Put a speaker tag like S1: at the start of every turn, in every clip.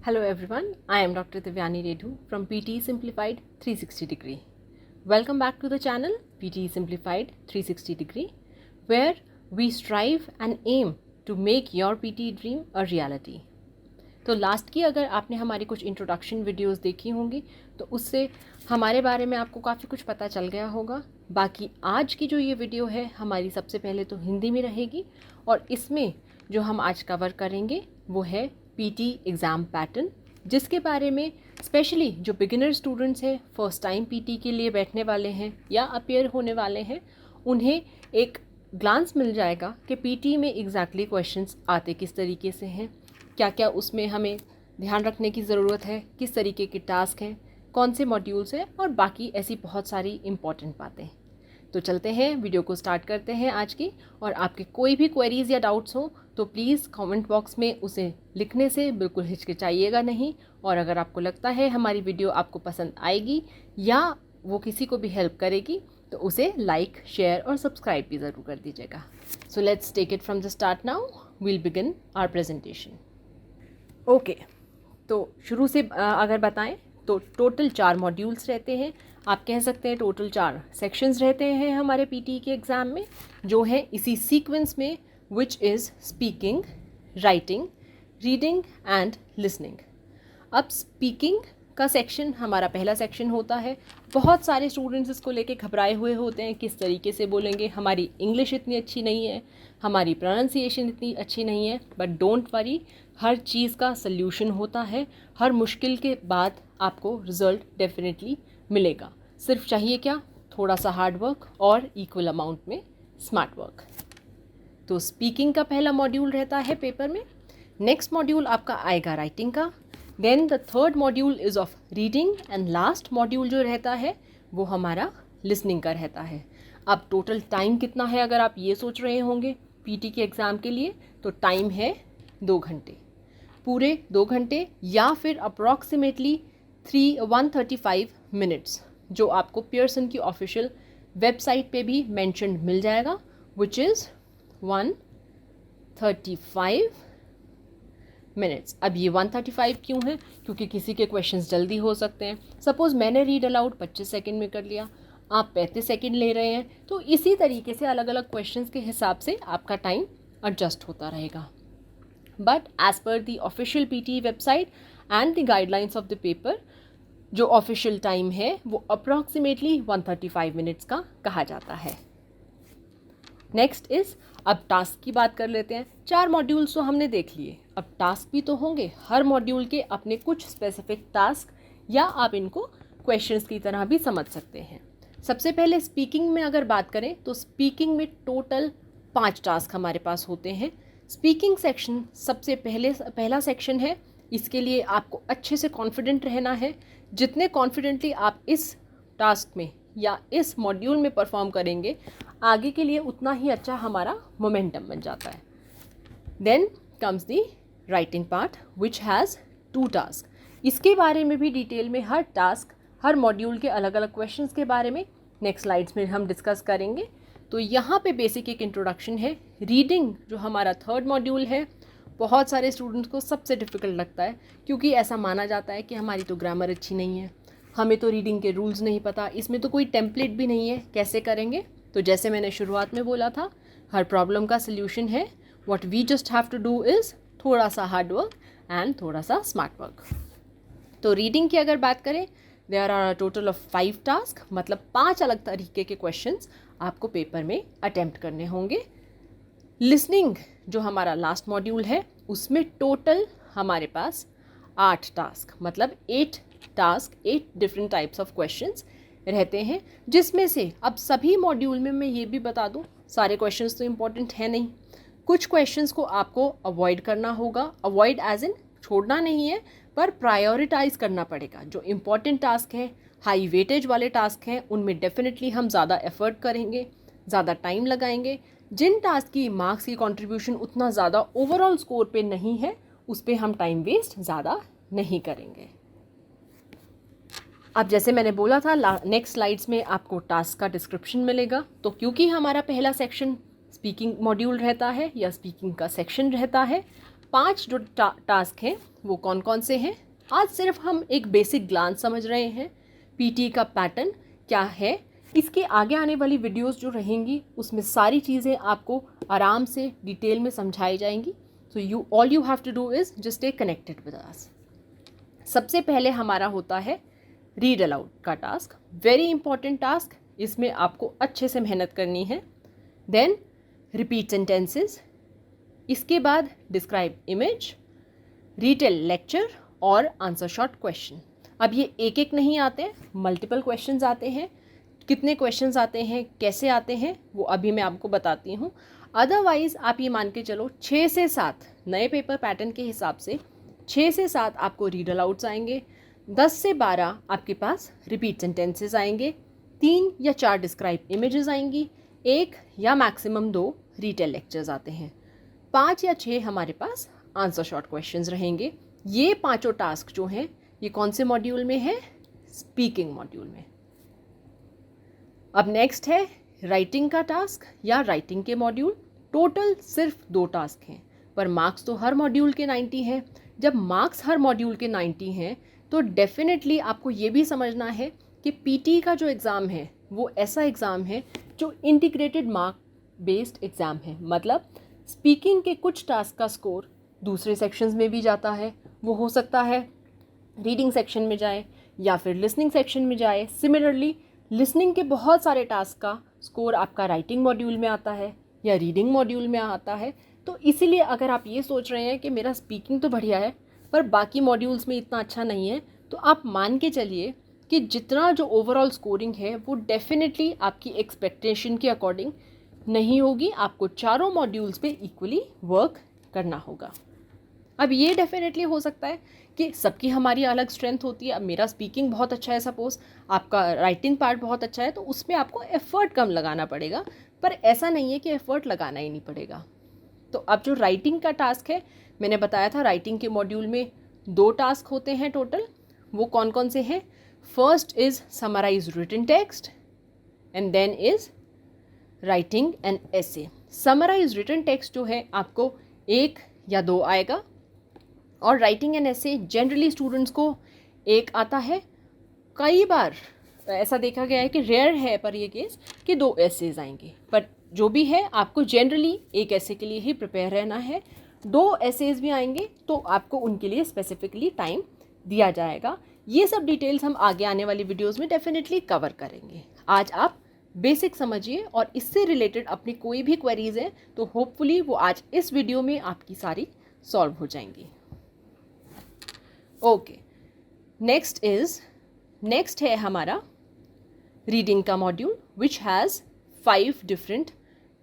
S1: Hello everyone, I am Dr. Divyani Redhu from PTE Simplified 360 Degree. Welcome back to the channel PTE Simplified 360 Degree, where we strive and aim to make your PTE dream a reality. तो last की अगर आपने हमारी कुछ introduction videos देखी होंगी तो उससे हमारे बारे में आपको काफ़ी कुछ पता चल गया होगा। बाकी आज की जो ये वीडियो है हमारी सबसे पहले तो हिंदी में रहेगी और इसमें जो हम आज कवर करेंगे वो है पीटी एग्ज़ाम पैटर्न, जिसके बारे में स्पेशली जो बिगिनर स्टूडेंट्स हैं, फर्स्ट टाइम पीटी के लिए बैठने वाले हैं या अपेयर होने वाले हैं, उन्हें एक ग्लांस मिल जाएगा कि पीटी में एग्जैक्टली क्वेश्चंस आते किस तरीके से हैं, क्या क्या उसमें हमें ध्यान रखने की ज़रूरत है, किस तरीके के टास्क हैं, कौन से मॉड्यूल्स हैं और बाकी ऐसी बहुत सारी इम्पॉर्टेंट बातें। तो चलते हैं, वीडियो को स्टार्ट करते हैं आज की। और आपके कोई भी क्वेरीज़ या डाउट्स हो तो प्लीज़ कमेंट बॉक्स में उसे लिखने से बिल्कुल हिचकिचाइएगा नहीं। और अगर आपको लगता है हमारी वीडियो आपको पसंद आएगी या वो किसी को भी हेल्प करेगी तो उसे लाइक, शेयर और सब्सक्राइब भी ज़रूर कर दीजिएगा। So let's take it from the start now, we'll begin our presentation. Okay, तो शुरू से अगर बताएं तो टोटल 4 मॉड्यूल्स रहते हैं। आप कह सकते हैं टोटल 4 सेक्शंस रहते हैं हमारे पीटी के एग्ज़ाम में, जो है इसी सीक्वेंस में, which is speaking, writing, reading and listening. अब स्पीकिंग का सेक्शन हमारा पहला सेक्शन होता है। बहुत सारे स्टूडेंट्स इसको लेके घबराए हुए होते हैं, किस तरीके से बोलेंगे, हमारी इंग्लिश इतनी अच्छी नहीं है, हमारी प्रोनाउंसिएशन इतनी अच्छी नहीं है। बट डोंट वरी, हर चीज़ का सल्यूशन होता है। हर मुश्किल के बाद आपको रिज़ल्ट डेफिनेटली मिलेगा। सिर्फ चाहिए क्या, थोड़ा सा हार्ड वर्क और इक्वल अमाउंट में स्मार्ट वर्क। तो स्पीकिंग का पहला मॉड्यूल रहता है पेपर में। नेक्स्ट मॉड्यूल आपका आएगा राइटिंग का। Then the third module is of reading and last module जो रहता है वो हमारा लिसनिंग का रहता है। अब टोटल टाइम कितना है, अगर आप ये सोच रहे होंगे पीटी के एग्ज़ाम के लिए, तो टाइम है 2 घंटे, पूरे 2 घंटे या फिर अप्रॉक्सीमेटली 135 मिनट्स, जो आपको पियर्सन की ऑफिशियल वेबसाइट पे भी मेंशन मिल जाएगा, विच इज़ 135 मिनट्स। अब ये 135 क्यों है? क्योंकि किसी के क्वेश्चंस जल्दी हो सकते हैं। सपोज़ मैंने रीड अलाउड 25 सेकेंड में कर लिया, आप 35 सेकेंड ले रहे हैं, तो इसी तरीके से अलग अलग क्वेश्चंस के हिसाब से आपका टाइम एडजस्ट होता रहेगा। But as per the official PT website and the guidelines of the paper, जो ऑफिशियल टाइम है वो अप्रॉक्सीमेटली 135 मिनट्स का कहा जाता है। नेक्स्ट इज़, अब टास्क की बात कर लेते हैं। 4 मॉड्यूल्स तो हमने देख लिए, अब टास्क भी तो होंगे। हर मॉड्यूल के अपने कुछ स्पेसिफिक टास्क, या आप इनको क्वेश्चंस की तरह भी समझ सकते हैं। सबसे पहले स्पीकिंग में अगर बात करें तो स्पीकिंग में टोटल 5 टास्क हमारे पास होते हैं। स्पीकिंग सेक्शन सबसे पहला सेक्शन है। इसके लिए आपको अच्छे से कॉन्फिडेंट रहना है। जितने कॉन्फिडेंटली आप इस टास्क में या इस मॉड्यूल में परफॉर्म करेंगे, आगे के लिए उतना ही अच्छा हमारा मोमेंटम बन जाता है। Then comes the writing part, which has 2 task. इसके बारे में भी डिटेल में हर टास्क, हर मॉड्यूल के अलग अलग क्वेश्चंस के बारे में नेक्स्ट स्लाइड्स में हम डिस्कस करेंगे। तो यहाँ पे बेसिक एक इंट्रोडक्शन है। रीडिंग जो हमारा थर्ड मॉड्यूल है, बहुत सारे स्टूडेंट्स को सबसे डिफ़िकल्ट लगता है, क्योंकि ऐसा माना जाता है कि हमारी तो ग्रामर अच्छी नहीं है, हमें तो रीडिंग के रूल्स नहीं पता, इसमें तो कोई टेम्पलेट भी नहीं है, कैसे करेंगे। तो जैसे मैंने शुरुआत में बोला था, हर प्रॉब्लम का सल्यूशन है। What we just have to do is थोड़ा सा हार्ड वर्क एंड थोड़ा सा स्मार्ट वर्क। तो रीडिंग की अगर बात करें, there are a total of 5 task, मतलब 5 अलग तरीके के क्वेश्चंस आपको पेपर में अटेम्प्ट करने होंगे। लिसनिंग जो हमारा लास्ट मॉड्यूल है, उसमें टोटल हमारे पास 8 टास्क, मतलब 8 task, 8 different types of questions रहते हैं। जिसमें से अब सभी मॉड्यूल में मैं ये भी बता दूं, सारे क्वेश्चंस तो इम्पॉर्टेंट है नहीं, कुछ क्वेश्चंस को आपको अवॉइड करना होगा। अवॉइड एज इन छोड़ना नहीं है, पर प्रायोरिटाइज करना पड़ेगा। जो इम्पॉर्टेंट टास्क हैं, हाई वेटेज वाले टास्क हैं, उनमें डेफिनेटली हम ज़्यादा एफर्ट करेंगे, ज़्यादा टाइम लगाएंगे। जिन टास्क की मार्क्स की कंट्रीब्यूशन उतना ज़्यादा ओवरऑल स्कोर पे नहीं है, उस पर हम टाइम वेस्ट ज़्यादा नहीं करेंगे। अब जैसे मैंने बोला था, नेक्स्ट स्लाइड्स में आपको टास्क का डिस्क्रिप्शन मिलेगा। तो क्योंकि हमारा पहला सेक्शन स्पीकिंग मॉड्यूल रहता है या स्पीकिंग का सेक्शन रहता है, 5 जो टास्क हैं वो कौन कौन से हैं, आज सिर्फ हम एक बेसिक ग्लांस समझ रहे हैं पीटी का पैटर्न क्या है। इसके आगे आने वाली वीडियोस जो रहेंगी उसमें सारी चीज़ें आपको आराम से डिटेल में समझाई जाएंगी। So all you have to do is just stay connected with us. सबसे पहले हमारा होता है रीड अलाउड का टास्क, वेरी इंपॉर्टेंट टास्क, इसमें आपको अच्छे से मेहनत करनी है। देन रिपीट सेंटेंसेस, इसके बाद डिस्क्राइब इमेज, रीटेल लेक्चर और आंसर शॉर्ट क्वेश्चन। अब ये एक एक नहीं आते हैं, मल्टीपल क्वेश्चंस आते हैं। कितने क्वेश्चंस आते हैं, कैसे आते हैं, वो अभी मैं आपको बताती हूँ। अदरवाइज़ आप ये मान के चलो 6 से 7 नए पेपर पैटर्न के हिसाब से 6 से 7 आपको रीड अलाउड्स आएंगे, 10 से 12 आपके पास रिपीट सेंटेंसेस आएंगे, 3 या 4 डिस्क्राइब इमेजेस आएंगी, 1 या मैक्सिमम 2 रीटेल लेक्चर्स आते हैं, 5 या 6 हमारे पास आंसर शॉर्ट क्वेश्चंस रहेंगे। ये पांचों टास्क जो हैं ये कौन से मॉड्यूल में है, स्पीकिंग मॉड्यूल में। अब नेक्स्ट है राइटिंग का टास्क या राइटिंग के मॉड्यूल। टोटल सिर्फ 2 टास्क हैं पर मार्क्स तो हर मॉड्यूल के 90 हैं। जब मार्क्स हर मॉड्यूल के 90 हैं तो डेफिनेटली आपको ये भी समझना है कि पीटी का जो एग्ज़ाम है वो ऐसा एग्ज़ाम है जो इंटीग्रेटेड मार्क बेस्ड एग्ज़ाम है। मतलब स्पीकिंग के कुछ टास्क का स्कोर दूसरे सेक्शंस में भी जाता है, वो हो सकता है रीडिंग सेक्शन में जाए या फिर लिसनिंग सेक्शन में जाए। सिमिलरली लिसनिंग के बहुत सारे टास्क का स्कोर आपका राइटिंग मॉड्यूल में आता है या रीडिंग मॉड्यूल में आता है। तो इसीलिए अगर आप ये सोच रहे हैं कि मेरा स्पीकिंग तो बढ़िया है पर बाकी मॉड्यूल्स में इतना अच्छा नहीं है, तो आप मान के चलिए कि जितना जो ओवरऑल स्कोरिंग है वो डेफिनेटली आपकी एक्सपेक्टेशन के अकॉर्डिंग नहीं होगी। आपको चारों मॉड्यूल्स पे इक्वली वर्क करना होगा। अब ये डेफिनेटली हो सकता है कि सबकी हमारी अलग स्ट्रेंथ होती है। अब मेरा स्पीकिंग बहुत अच्छा है, सपोज़ आपका राइटिंग पार्ट बहुत अच्छा है, तो उसमें आपको एफ़र्ट कम लगाना पड़ेगा। पर ऐसा नहीं है कि एफ़र्ट लगाना ही नहीं पड़ेगा। तो अब जो राइटिंग का टास्क है, मैंने बताया था राइटिंग के मॉड्यूल में 2 टास्क होते हैं टोटल। वो कौन कौन से हैं? First is summarize written text and then is writing an essay. Summarize written text जो है आपको 1 या 2 आएगा और writing an essay generally students को 1 आता है। कई बार ऐसा देखा गया है कि रेयर है पर ये केस कि 2 एसेज आएंगे, पर जो भी है आपको जनरली 1 ऐसे के लिए ही प्रिपेयर रहना है। 2 एसेज भी आएंगे तो आपको उनके लिए स्पेसिफिकली टाइम दिया जाएगा। ये सब डिटेल्स हम आगे आने वाली वीडियोस में डेफिनेटली कवर करेंगे। आज आप बेसिक समझिए और इससे रिलेटेड अपनी कोई भी क्वेरीज हैं तो होपफुली वो आज इस वीडियो में आपकी सारी सॉल्व हो जाएंगी। ओके, नेक्स्ट है हमारा रीडिंग का module which has 5 different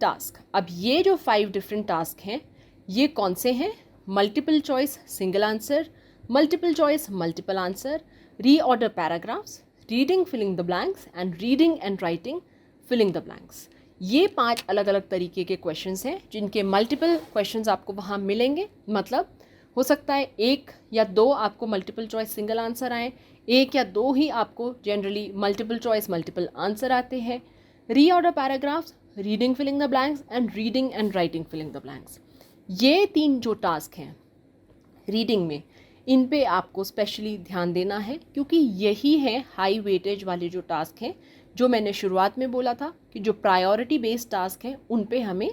S1: task. अब ये जो 5 डिफरेंट टास्क हैं ये कौन से हैं? Multiple choice single answer, multiple choice multiple answer, reorder paragraphs, reading filling the blanks and reading and writing filling the blanks. ये 5 अलग अलग तरीके के क्वेश्चंस हैं जिनके मल्टीपल क्वेश्चंस आपको वहाँ मिलेंगे। मतलब हो सकता है 1 या 2 आपको मल्टीपल चॉइस सिंगल आंसर आए, 1 या 2 ही आपको generally multiple choice multiple answer आते हैं। Reorder paragraphs, reading filling the blanks and writing filling the blanks. ये 3 जो टास्क हैं रीडिंग में, इन पे आपको स्पेशली ध्यान देना है क्योंकि यही है हाई वेटेज वाले जो टास्क हैं जो मैंने शुरुआत में बोला था कि जो प्रायोरिटी बेस्ड टास्क हैं उन पे हमें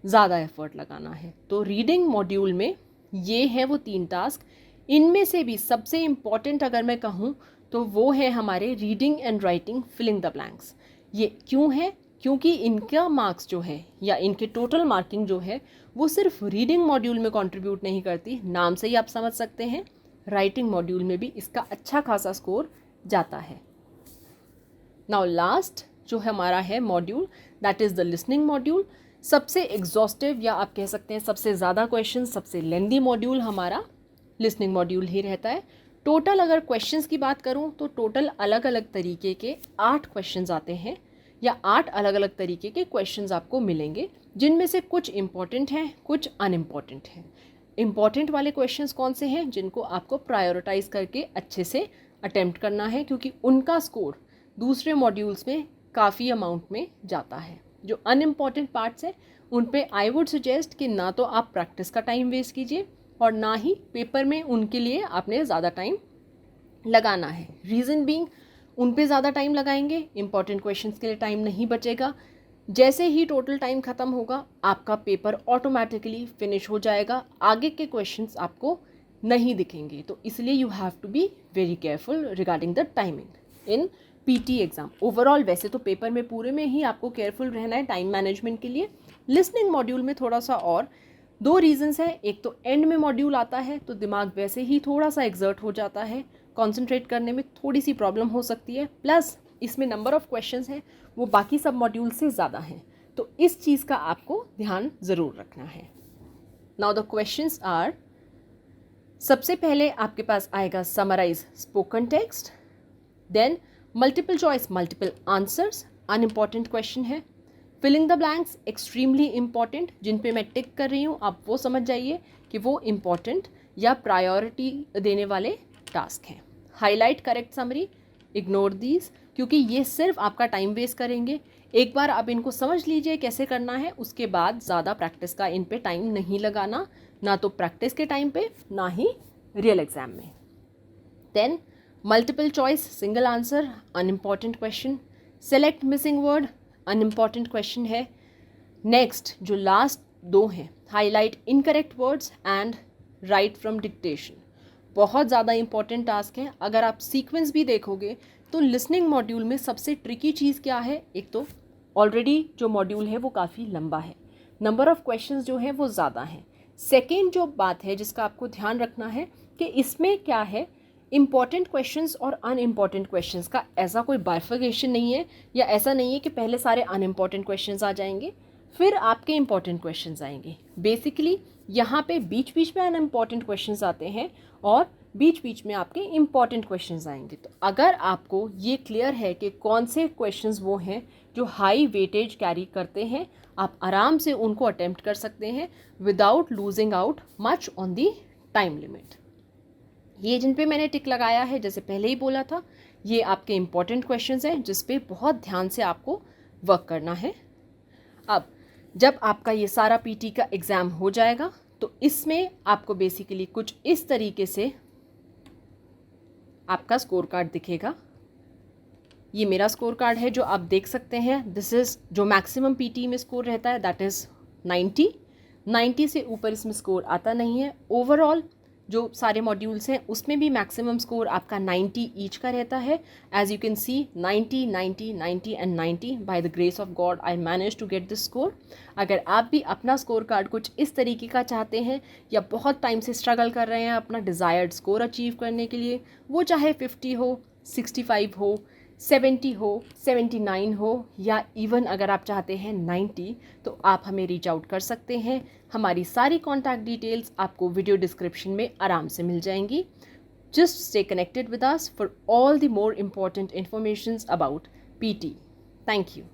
S1: ज़्यादा एफर्ट लगाना है। तो रीडिंग मॉड्यूल में ये हैं वो 3 टास्क। इनमें से भी सबसे इम्पॉर्टेंट अगर मैं कहूँ तो वो है हमारे reading and writing filling the blanks. ये क्यों है? क्योंकि इनका मार्क्स जो है या इनके टोटल मार्किंग जो है वो सिर्फ रीडिंग मॉड्यूल में कंट्रीब्यूट नहीं करती, नाम से ही आप समझ सकते हैं राइटिंग मॉड्यूल में भी इसका अच्छा खासा स्कोर जाता है। नाउ लास्ट जो हमारा है module that is the listening module. सबसे एग्जॉस्टिव या आप कह सकते हैं सबसे ज़्यादा क्वेश्चन, सबसे लेंदी मॉड्यूल हमारा लिसनिंग मॉड्यूल ही रहता है। टोटल अगर क्वेश्चंस की बात करूं तो टोटल अलग अलग तरीके के 8 क्वेश्चंस आते हैं या 8 अलग अलग तरीके के क्वेश्चंस आपको मिलेंगे जिनमें से कुछ इम्पॉर्टेंट हैं, कुछ अनइम्पॉर्टेंट हैं। इम्पॉर्टेंट वाले क्वेश्चंस कौन से हैं जिनको आपको प्रायोरिटाइज करके अच्छे से अटेम्प्ट करना है क्योंकि उनका स्कोर दूसरे मॉड्यूल्स में काफ़ी अमाउंट में जाता है। जो अनइम्पॉर्टेंट पार्ट्स हैं उन पे आई वुड सजेस्ट कि ना तो आप प्रैक्टिस का टाइम वेस्ट कीजिए और ना ही पेपर में उनके लिए आपने ज़्यादा टाइम लगाना है। रीज़न बीइंग, उन पे ज़्यादा टाइम लगाएंगे, इंपॉर्टेंट क्वेश्चंस के लिए टाइम नहीं बचेगा। जैसे ही टोटल टाइम ख़त्म होगा आपका पेपर ऑटोमेटिकली फिनिश हो जाएगा, आगे के क्वेश्चंस आपको नहीं दिखेंगे। तो इसलिए you have to be very careful regarding the timing in PT exam. Overall वैसे तो पेपर में पूरे में ही आपको केयरफुल रहना है टाइम मैनेजमेंट के लिए। लिसनिंग मॉड्यूल में थोड़ा सा और, दो रीजंस है, एक तो एंड में मॉड्यूल आता है तो दिमाग वैसे ही थोड़ा सा एग्जर्ट हो जाता है, कंसंट्रेट करने में थोड़ी सी प्रॉब्लम हो सकती है, प्लस इसमें नंबर ऑफ क्वेश्चंस हैं वो बाकी सब मॉड्यूल से ज़्यादा हैं, तो इस चीज़ का आपको ध्यान ज़रूर रखना है। नाउ द क्वेश्चंस आर, सबसे पहले आपके पास आएगा summarise spoken text, then multiple choice multiple answers, unimportant question है। Filling the blanks extremely important, जिन पे मैं टिक कर रही हूँ आप वो समझ जाइए कि वो इम्पॉर्टेंट या प्रायोरिटी देने वाले टास्क हैं। Highlight correct summary, ignore these, क्योंकि ये सिर्फ आपका टाइम वेस्ट करेंगे। एक बार आप इनको समझ लीजिए कैसे करना है, उसके बाद ज़्यादा प्रैक्टिस का इन पे टाइम नहीं लगाना, ना तो प्रैक्टिस के टाइम पे ना ही रियल एग्जाम में। Then multiple choice single answer, unimportant question. Select missing word, unimportant question है। नेक्स्ट जो लास्ट दो हैं, highlight incorrect words and write from dictation, बहुत ज़्यादा इंपॉर्टेंट टास्क है। अगर आप सीक्वेंस भी देखोगे तो लिसनिंग मॉड्यूल में सबसे ट्रिकी चीज़ क्या है, एक तो ऑलरेडी जो मॉड्यूल है वो काफ़ी लंबा है, नंबर ऑफ क्वेश्चंस जो है वो ज़्यादा हैं। सेकेंड जो बात है जिसका आपको ध्यान रखना है कि इसमें क्या है, इम्पॉर्टेंट क्वेश्चंस और अनइम्पॉर्टेंट क्वेश्चंस का ऐसा कोई बाइफर्केशन नहीं है, या ऐसा नहीं है कि पहले सारे अनइम्पॉर्टेंट क्वेश्चंस आ जाएंगे फिर आपके इम्पॉर्टेंट क्वेश्चंस आएंगे। बेसिकली यहाँ पे बीच बीच में अनइम्पॉर्टेंट क्वेश्चंस आते हैं और बीच बीच में आपके इम्पॉर्टेंट क्वेश्चंस आएंगे। तो अगर आपको ये क्लियर है कि कौन से क्वेश्चंस वो हैं जो हाई वेटेज कैरी करते हैं, आप आराम से उनको अटेम्प्ट कर सकते हैं without losing out much on the time limit. ये जिन पे मैंने टिक लगाया है, जैसे पहले ही बोला था, ये आपके इम्पॉर्टेंट क्वेश्चंस हैं जिस पे बहुत ध्यान से आपको वर्क करना है। अब जब आपका ये सारा पीटी का एग्ज़ाम हो जाएगा तो इसमें आपको बेसिकली कुछ इस तरीके से आपका स्कोर कार्ड दिखेगा। ये मेरा स्कोर कार्ड है जो आप देख सकते हैं। दिस इज़ जो मैक्सिमम पीटी में स्कोर रहता है, दैट इज़ 90 से ऊपर इसमें स्कोर आता नहीं है। ओवरऑल जो सारे मॉड्यूल्स हैं उसमें भी मैक्सिमम स्कोर आपका 90 ईच का रहता है। As you can see 90, 90, 90 and 90, by the grace of God I manage to get this score. अगर आप भी अपना स्कोर कार्ड कुछ इस तरीके का चाहते हैं या बहुत टाइम से स्ट्रगल कर रहे हैं अपना डिज़ायर्ड स्कोर अचीव करने के लिए, वो चाहे 50 हो, 65 हो, 70 हो, 79 हो, या इवन अगर आप चाहते हैं 90, तो आप हमें रीच आउट कर सकते हैं। हमारी सारी कॉन्टैक्ट डिटेल्स आपको वीडियो डिस्क्रिप्शन में आराम से मिल जाएंगी। Just stay connected with us for all the more important informations about PT. Thank you.